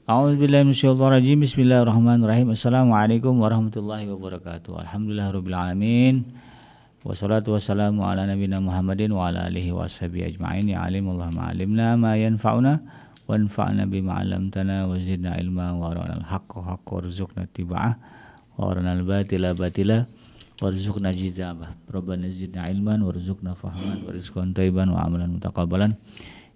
A'udzubillahi minasyaitonirrajim. Bismillahirrahmanirrahim. Assalamualaikum warahmatullahi wabarakatuh. Alhamdulillahirabbil alamin. Wassalatu wassalamu ala nabiyina Muhammadin wa ala alihi washabihi ajma'in. Ya alimullah ma'alimna ma yanfa'una wanfa'na bima 'allamtana wa zidna ilma wa arinal haqqa haqqa warzuqna ittiba'ah wa arinal batila batila warzuqna ijtinabah. Rabbana zidna ilman warzuqna fahman warizqan thayyiban wa amalan mutaqabbalan.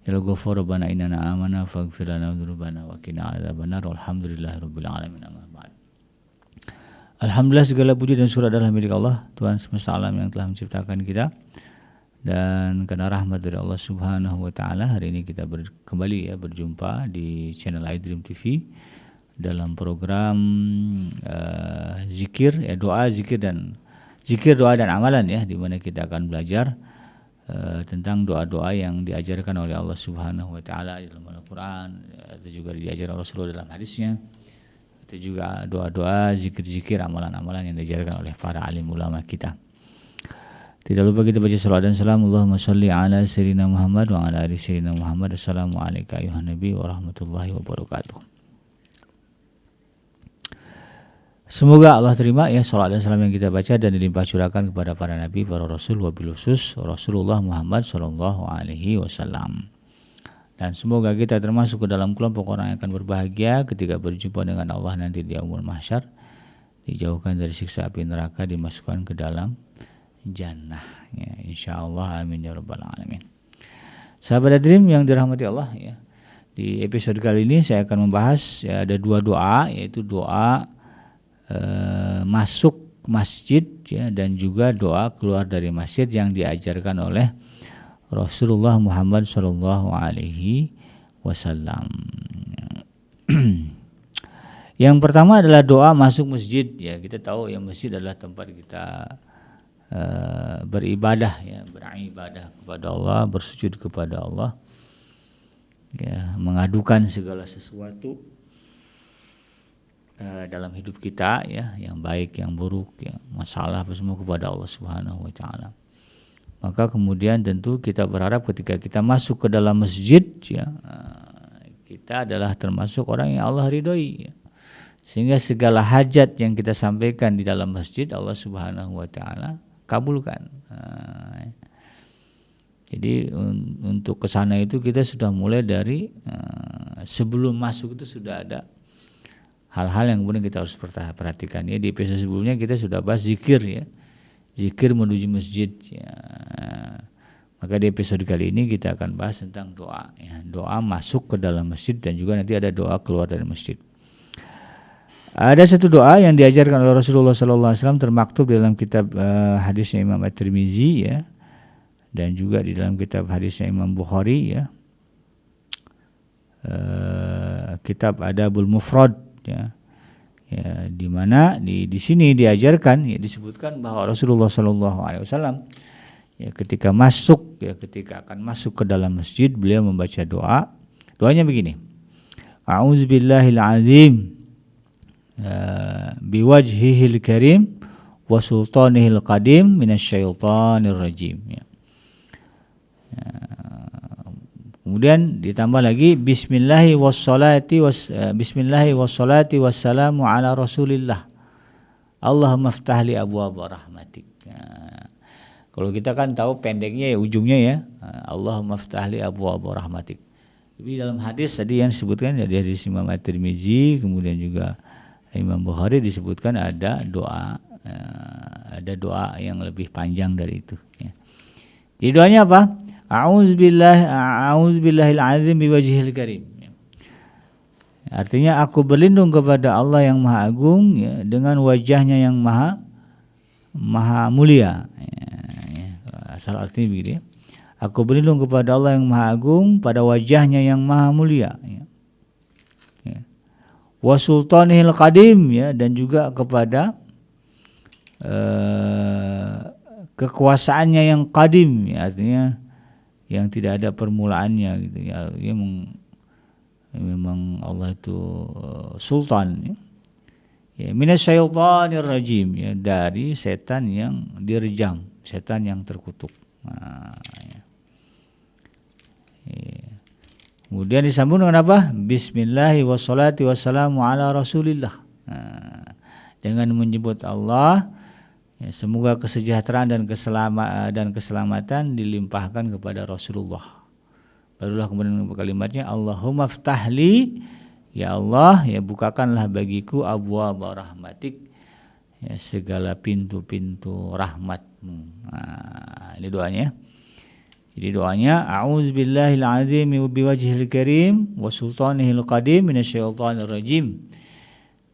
Ya Ghafur Rabbana innana amana faghfir lana dzunubana wa qina adzabannar. Walhamdulillahirabbil alamin. Amma ba'd. Alhamdulillah, segala puji dan syukur adalah milik Allah, Tuhan semesta alam yang telah menciptakan kita. Dan karena rahmat dari Allah Subhanahu wa taala, hari ini kita kembali berjumpa di channel iDream TV dalam program zikir, doa, zikir, doa dan amalan, di mana kita akan belajar tentang doa-doa yang diajarkan oleh Allah Subhanahu wa taala di dalam Al-Qur'an, atau juga diajarkan Rasulullah dalam hadisnya, atau juga doa-doa, zikir-zikir, amalan-amalan yang diajarkan oleh para alim ulama kita. Tidak lupa kita baca salawat dan salam. Allahumma shalli ala sayyidina Muhammad wa ala ali sayyidina Muhammad. Assalamualaikum ayuhan nabi wa rahmatullahi wabarakatuh. Semoga Allah terima salawat dan salam yang kita baca dan dilimpah curahkan kepada para nabi, para rasul, wabil khusus Rasulullah Muhammad sallallahu alaihi wasallam. Dan semoga kita termasuk ke dalam kelompok orang yang akan berbahagia ketika berjumpa dengan Allah nanti di yaumul mahsyar, dijauhkan dari siksa api neraka, dimasukkan ke dalam jannah. Insyaallah, amin ya rabbal alamin. Sahabat iDream yang dirahmati Allah, di episode kali ini saya akan membahas ada dua doa, yaitu doa masuk masjid dan juga doa keluar dari masjid yang diajarkan oleh Rasulullah Muhammad sallallahu alaihi wasallam. Yang pertama adalah doa masuk masjid. Kita tahu masjid adalah tempat kita beribadah, beribadah kepada Allah, bersujud kepada Allah, mengadukan segala sesuatu dalam hidup kita, yang baik, yang buruk, masalah semua kepada Allah Subhanahu wa taala. Maka kemudian tentu kita berharap ketika kita masuk ke dalam masjid, kita adalah termasuk orang yang Allah ridhoi, sehingga segala hajat yang kita sampaikan di dalam masjid Allah Subhanahu wa taala kabulkan. Jadi untuk ke sana itu kita sudah mulai dari sebelum masuk itu sudah ada hal-hal yang kemudian kita harus perhatikan. Di episode sebelumnya kita sudah bahas zikir, zikir menuju masjid. Maka di episode kali ini kita akan bahas tentang doa, doa masuk ke dalam masjid, dan juga nanti ada doa keluar dari masjid. Ada satu doa yang diajarkan oleh Rasulullah SAW termaktub dalam kitab hadisnya Imam At-Tirmizi, dan juga di dalam kitab hadisnya Imam Bukhari, kitab Adabul Mufrad, di mana di sini diajarkan, disebutkan bahwa Rasulullah SAW ketika akan masuk ke dalam masjid, beliau membaca doa. Doanya begini: A'udzubillahil azim biwajhihil karim wa sultanihil qadim minasyaitonir rajim. Kemudian ditambah lagi bismillahi wassalati wassalamu ala rasulillah. Allahumma ftahli abwaaba rahmatik. Kalau kita kan tahu pendeknya ujungnya Allahumma ftahli abwaaba rahmatik. Jadi dalam hadis tadi yang disebutkan dari hadis Imam At-Tirmizi, kemudian juga Imam Bukhari disebutkan ada doa yang lebih panjang dari itu. Jadi doanya apa? A'udzubillahil azim biwajhihil karim. Artinya aku berlindung kepada Allah yang Maha Agung, dengan wajahnya yang maha mulia. Asal artinya begitu, Aku berlindung kepada Allah yang Maha Agung pada wajahnya yang Maha Mulia. Wa sultanihil qadim, dan juga kepada kekuasaannya yang qadim, artinya yang tidak ada permulaannya gitu. Memang Allah itu sultan. Minasyaitonir rajim, dari setan yang direjam, setan yang terkutuk. Kemudian disambung dengan apa? Bismillahi wassalati wassalamu ala rasulillah. Dengan menyebut Allah, ya, semoga kesejahteraan dan keselamatan dilimpahkan kepada Rasulullah. Barulah kemudian kalimatnya Allahumma ftahli, ya Allah, ya bukakanlah bagiku abwaaba rahmatik, ya segala pintu-pintu rahmatmu. Ini doanya. Jadi doanya a'udzubillahil azim biwajhil karim wa sultanihil qadim minasyaitonir rajim.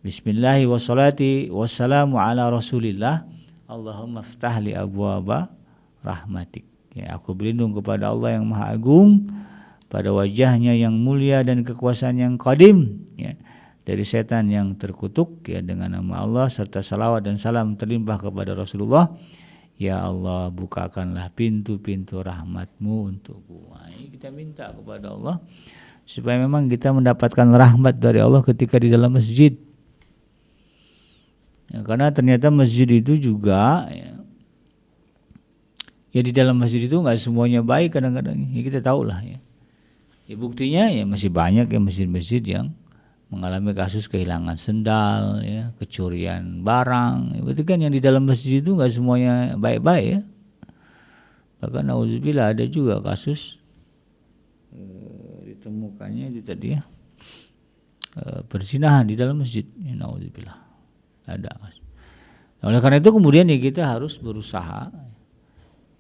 Bismillahi wassalati wassalamu ala rasulillah. Allahumma ftahli abwaaba rahmatik. Ya, aku berlindung kepada Allah yang Maha Agung, pada wajahnya yang mulia dan kekuasaan yang qadim, ya, dari setan yang terkutuk, ya, dengan nama Allah serta salawat dan salam terlimpah kepada Rasulullah. Ya Allah, bukakanlah pintu-pintu rahmatmu untukku. Ini kita minta kepada Allah supaya memang kita mendapatkan rahmat dari Allah ketika di dalam masjid. Ya, karena ternyata masjid itu juga, ya di dalam masjid itu nggak semuanya baik kadang-kadang. Ya kita tahu lah, ya. Ya buktinya ya masih banyak ya masjid-masjid yang mengalami kasus kehilangan sendal, ya, kecurian barang. Ya, berarti kan yang di dalam masjid itu nggak semuanya baik-baik, ya. Bahkan nauzubillah ada juga kasus ditemukannya itu tadi, ya, perzinahan di dalam masjid. Ya, nauzubillah ada. Nah, oleh karena itu kemudian ya kita harus berusaha,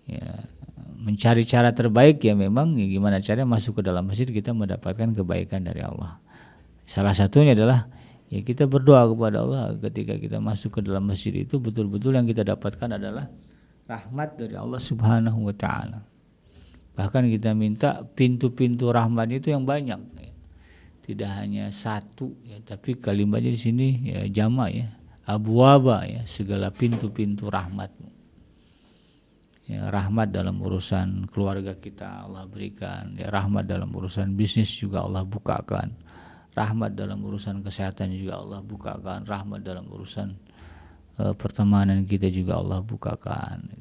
ya, mencari cara terbaik, ya memang ya gimana caranya masuk ke dalam masjid kita mendapatkan kebaikan dari Allah. Salah satunya adalah ya kita berdoa kepada Allah ketika kita masuk ke dalam masjid itu betul-betul yang kita dapatkan adalah rahmat dari Allah Subhanahu wa taala. Bahkan kita minta pintu-pintu rahmat itu yang banyak, ya. Tidak hanya satu, ya, tapi kalimatnya di sini ya jamak, ya. Abwaba, ya, segala pintu-pintu rahmatmu. Ya, rahmat dalam urusan keluarga kita Allah berikan, ya, rahmat dalam urusan bisnis juga Allah bukakan. Rahmat dalam urusan kesehatan juga Allah bukakan. Rahmat dalam urusan pertemanan kita juga Allah bukakan.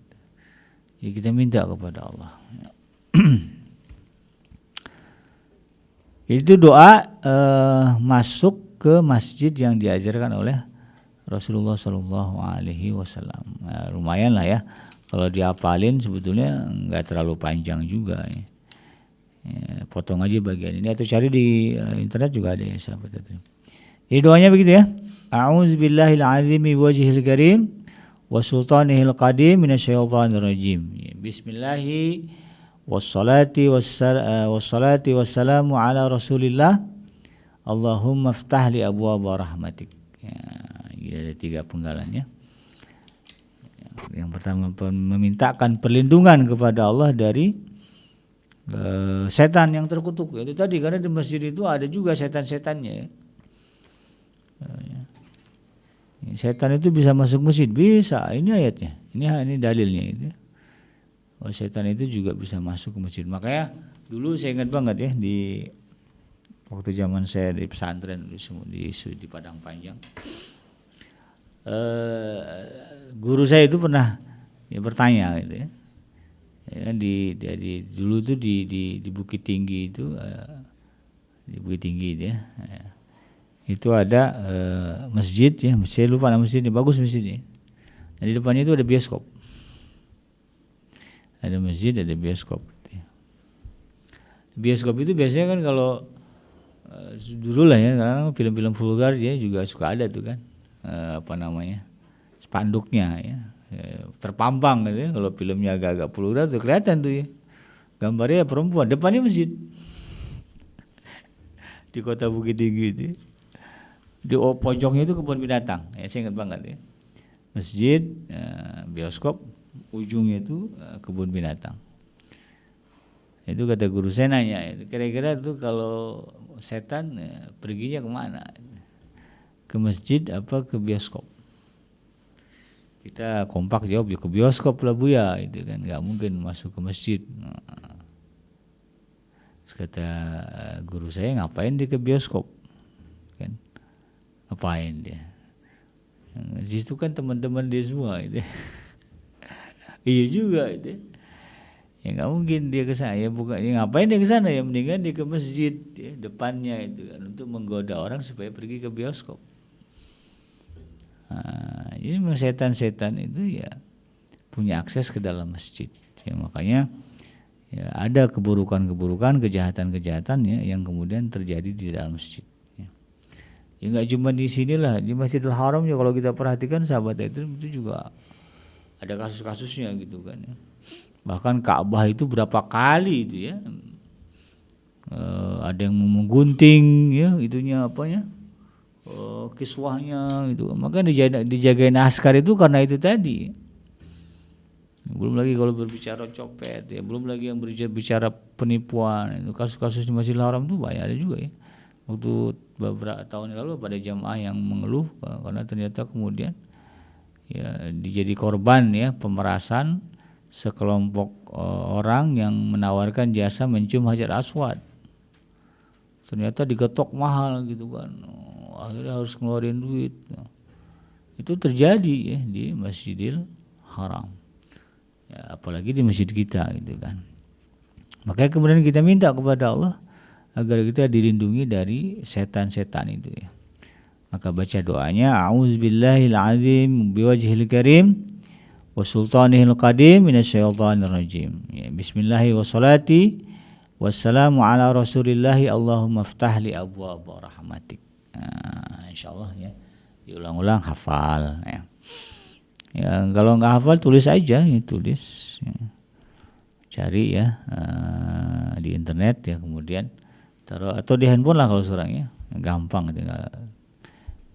Jadi kita minta kepada Allah. Itu doa masuk ke masjid yang diajarkan oleh Rasulullah Shallallahu Alaihi Wasallam. Lumayan lah, ya. Kalau dihafalin sebetulnya nggak terlalu panjang juga, ya. Ya, potong aja bagian ini atau cari di internet juga ada, ya sahabat. Jadi doanya begitu, ya. A'udzubillahil azimi wajhil karim wa sultanihil qadim minasyaitonir rajim. Bismillahi wassalati wassalamu ala rasulillah. Allahumma ftahli abwaaba rahmatik. Ya, ada 3 penggalannya. Yang pertama memintakan perlindungan kepada Allah dari setan yang terkutuk. Itu tadi karena di masjid itu ada juga setan-setannya. Setan itu bisa masuk masjid, bisa. Ini ayatnya. Ini dalilnya itu. Oh, setan itu juga bisa masuk ke masjid. Makanya dulu saya ingat banget, ya, di waktu zaman saya di pesantren di Padang Panjang. Guru saya itu pernah bertanya gitu, ya. Ya, dulu tuh di Bukit Tinggi itu, di Bukit Tinggi itu, ya, itu ada masjid, ya, saya lupa nama masjidnya, bagus masjidnya. Nah, di depannya itu ada bioskop, ada masjid, ada bioskop. Bioskop itu biasanya kan kalau dulu lah, ya, karena film-film vulgar ya juga suka ada tuh kan, spanduknya, ya. Terpampang gitu, ya. Kalau filmnya agak-agak vulgar tuh kelihatan tuh, ya, gambarnya perempuan, depannya masjid di kota Bukit Tinggi itu. Di pojoknya itu kebun binatang, ya, saya ingat banget, ya. Masjid, bioskop, ujungnya itu kebun binatang. Itu kata guru saya nanya, kira-kira itu kalau setan perginya kemana? Ke masjid apa ke bioskop? Kita kompak jawab, ya ke bioskop lah Bu, ya, itu kan nggak mungkin masuk ke masjid. Terus kata guru saya, ngapain dia ke bioskop? Kan ngapain dia? Di situ kan teman-teman dia semua itu. Iya juga itu. Ya nggak mungkin dia ke sana, ya bukan, ya ngapain dia ke sana, ya mendingan dia ke masjid ya, depannya itu kan, untuk menggoda orang supaya pergi ke bioskop. Jadi setan-setan itu ya punya akses ke dalam masjid. Ya, makanya ya, ada keburukan-keburukan, kejahatan-kejahatan ya yang kemudian terjadi di dalam masjid. Ya nggak cuma di sinilah, di Masjidil Haram ya kalau kita perhatikan sahabat itu juga ada kasus-kasusnya gitu kan ya. Bahkan Ka'bah itu berapa kali itu ya, ada yang menggunting ya itunya apanya, kiswahnya gitu. Maka dijagain askar itu karena itu tadi. Belum lagi kalau berbicara copet ya, belum lagi yang berbicara penipuan. Itu kasus-kasus di Masjidil Haram itu banyak ada juga ya. Waktu beberapa tahun lalu pada jamaah yang mengeluh karena ternyata kemudian ya dijadi korban ya pemerasan sekelompok orang yang menawarkan jasa mencium Hajar Aswad. Ternyata digetok mahal gitu kan. Akhirnya harus ngeluarin duit. Itu terjadi ya di Masjidil Haram. Ya, apalagi di masjid kita gitu kan. Makanya kemudian kita minta kepada Allah agar kita dilindungi dari setan-setan itu ya. Maka baca doanya, a'udzubillahil azim biwajhil karim wa sultanihil qadim minasyaitonir rajim. Ya, bismillahi wassalati wassalamu ala rasulillahi Allahumma ftah li abwaaba rahmatik. Insyaallah ya. Diulang-ulang hafal ya. Ya kalau enggak hafal tulis aja ya, tulis ya. Cari ya di internet ya, kemudian taruh atau di handphone lah kalau sekarang ya, gampang tinggal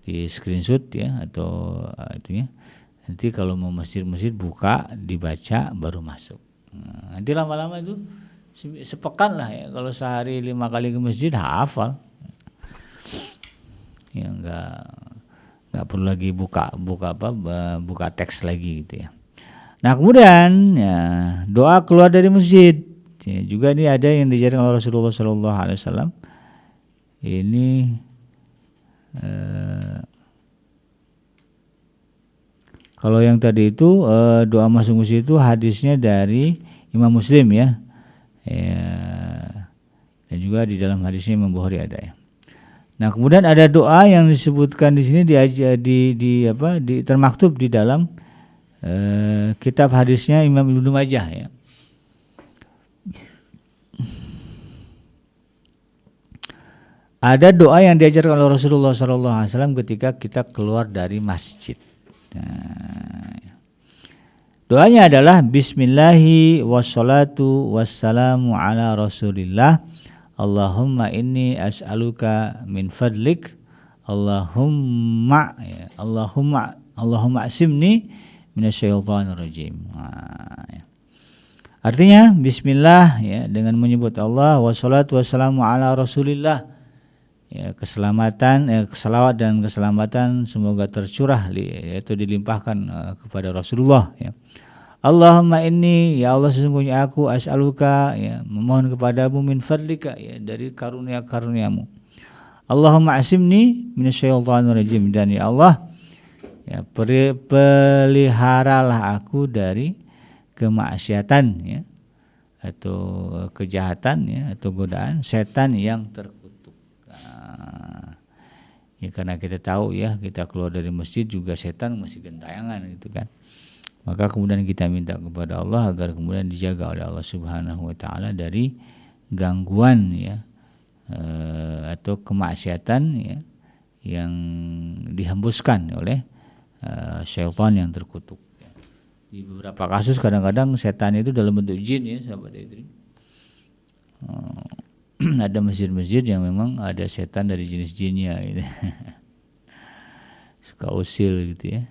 di screenshot ya atau itunya. Nanti kalau mau masjid buka dibaca baru masuk. Nanti lama-lama itu sepekan lah ya, kalau sehari 5 kali ke masjid hafal. Ya nggak perlu lagi buka teks lagi gitu ya. Nah kemudian ya, doa keluar dari masjid ya, juga ini ada yang diajarkan oleh Rasulullah SAW. Ini kalau yang tadi itu doa masuk masjid itu hadisnya dari Imam Muslim ya. Dan juga di dalam hadisnya Imam Bukhari ada ya. Nah kemudian ada doa yang disebutkan di sini termaktub di dalam kitab hadisnya Imam Ibnu Majah ya. Ada doa yang diajarkan oleh Rasulullah SAW ketika kita keluar dari masjid. Doanya adalah Bismillahi wassalatu wassalamu ala rasulillah Allahumma inni as'aluka min fadlik Allahumma asimni minasyaitonir rajim. Artinya bismillah ya, dengan menyebut Allah, wassalatu wassalamu ala rasulillah ya, keselamatan keselawat dan keselamatan semoga tercurah yaitu dilimpahkan kepada Rasulullah ya. Allahumma inni ya Allah sesungguhnya aku as'aluka ya memohon kepadamu min fadlika ya dari karunia-karuniamu. Allahumma asimni minasyaitonir rajim, dan ya Allah ya peliharalah aku dari kemaksiatan ya atau kejahatan ya atau godaan setan yang terkutuk. Ya karena kita tahu ya kita keluar dari masjid juga setan masih gentayangan gitu kan. Maka kemudian kita minta kepada Allah agar kemudian dijaga oleh Allah Subhanahu wa taala dari gangguan ya atau kemaksiatan ya yang dihembuskan oleh syaitan yang terkutuk. Di beberapa kasus kadang-kadang setan itu dalam bentuk jin ya sahabat itu. Ada masjid-masjid yang memang ada setan dari jenis jinnya gitu. Suka usil gitu ya.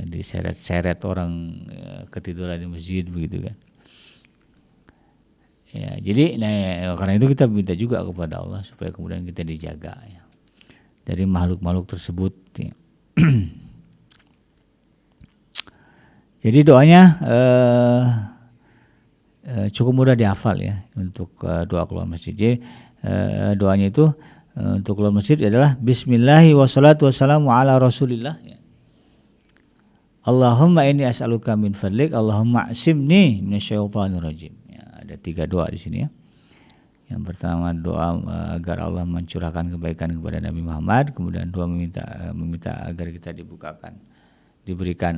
Diseret-seret orang ketiduran di masjid begitu kan. Ya, jadi karena itu kita minta juga kepada Allah supaya kemudian kita dijaga ya dari makhluk-makhluk tersebut ya. Jadi doanya cukup mudah dihafal ya untuk doa keluar masjid. Jadi doanya itu untuk keluar masjid adalah Bismillahi wassalatu wassalamu ala rasulillah ya. Allahumma inni as'aluka min fadlik, Allahumma asimni minasyaitonir rajim. Ya, ada 3 doa di sini ya. Yang pertama doa agar Allah mencurahkan kebaikan kepada Nabi Muhammad, kemudian doa meminta agar kita diberikan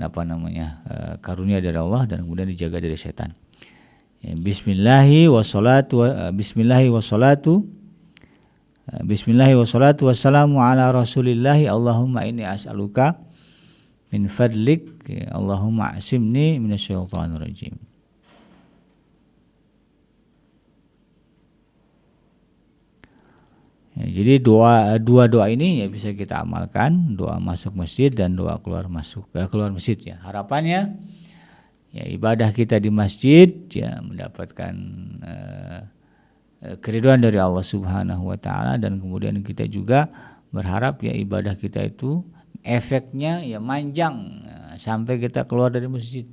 karunia dari Allah dan kemudian dijaga dari setan. Ya, Bismillahi wassalatu wassalamu ala rasulillahi, Allahumma inni as'aluka min fadlik, Allahumma asimni minasyaitonir rajim. Ya, jadi dua doa ini ya bisa kita amalkan, doa masuk masjid dan doa keluar masjid ya. Harapannya ya ibadah kita di masjid ya mendapatkan keridhaan dari Allah Subhanahu wa taala, dan kemudian kita juga berharap ya ibadah kita itu efeknya ya manjang sampai kita keluar dari masjid.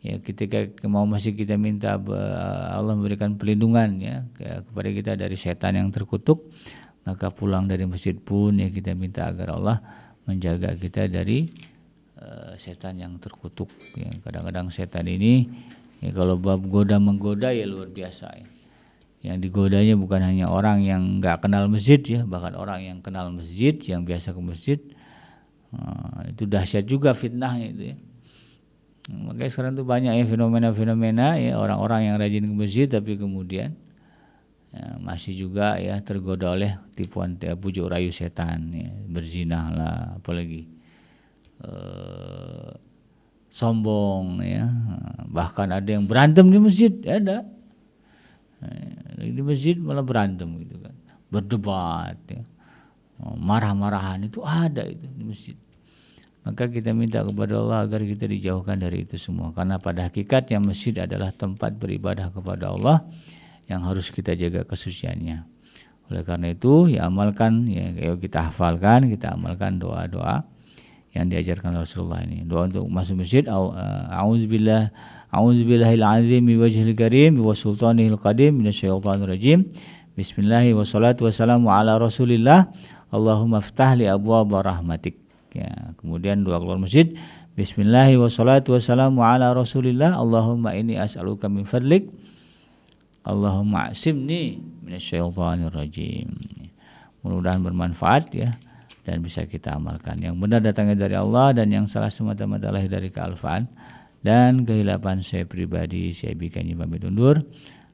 Ya, ketika mau masjid kita minta Allah memberikan pelindungan ya kepada kita dari setan yang terkutuk, maka pulang dari masjid pun ya kita minta agar Allah menjaga kita dari setan yang terkutuk. Ya, kadang-kadang setan ini ya kalau bab menggoda ya luar biasa ya. Yang digodanya bukan hanya orang yang nggak kenal masjid ya, bahkan orang yang kenal masjid, yang biasa ke masjid, itu dahsyat juga fitnahnya itu ya. Makanya sekarang tuh banyak ya fenomena-fenomena ya orang-orang yang rajin ke masjid tapi kemudian ya, masih juga ya tergoda oleh tipuan bujuk rayu setan ya, berzinah lah, apalagi sombong ya, bahkan ada yang berantem di masjid, ada di masjid malah berantem gitu kan, berdebat ya, marah-marahan itu ada itu di masjid. Maka kita minta kepada Allah agar kita dijauhkan dari itu semua, karena pada hakikatnya masjid adalah tempat beribadah kepada Allah yang harus kita jaga kesuciannya. Oleh karena itu ya amalkan ya, kita hafalkan, kita amalkan doa-doa yang diajarkan Rasulullah ini. Doa untuk masuk masjid, a'udzubillahil azim bi wajhil karim wa sultanihil qadim minasyaitonir rajim. Bismillah wassalatu wassalamu ala Rasulillah, Allahumma iftah li abwaaba rahmatik. Ya, kemudian doa keluar masjid, Bismillah wassalatu wassalamu ala Rasulillah, Allahumma inni as'aluka min fadlik, Allahumma asimni minasyaitonir rajim. Mudah-mudahan bermanfaat ya dan bisa kita amalkan. Yang benar datangnya dari Allah dan yang salah semata-mata lahir dari kealfaan dan kehilapan saya pribadi. Saya bikinnya pamit undur.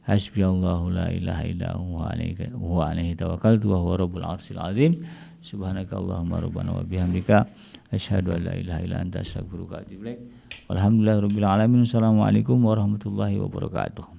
Hasbiyallahu la ilaha illa huwa alaihi tawakkaltu wa huwa rabbul arsyil azim. Subhanakallahumma rabbana wa bihamdika asyhadu an la ilaha illa anta astaghfiruka wa atubu ilaik. Walhamdulillahirabbil alamin. Assalamualaikum warahmatullahi wabarakatuh.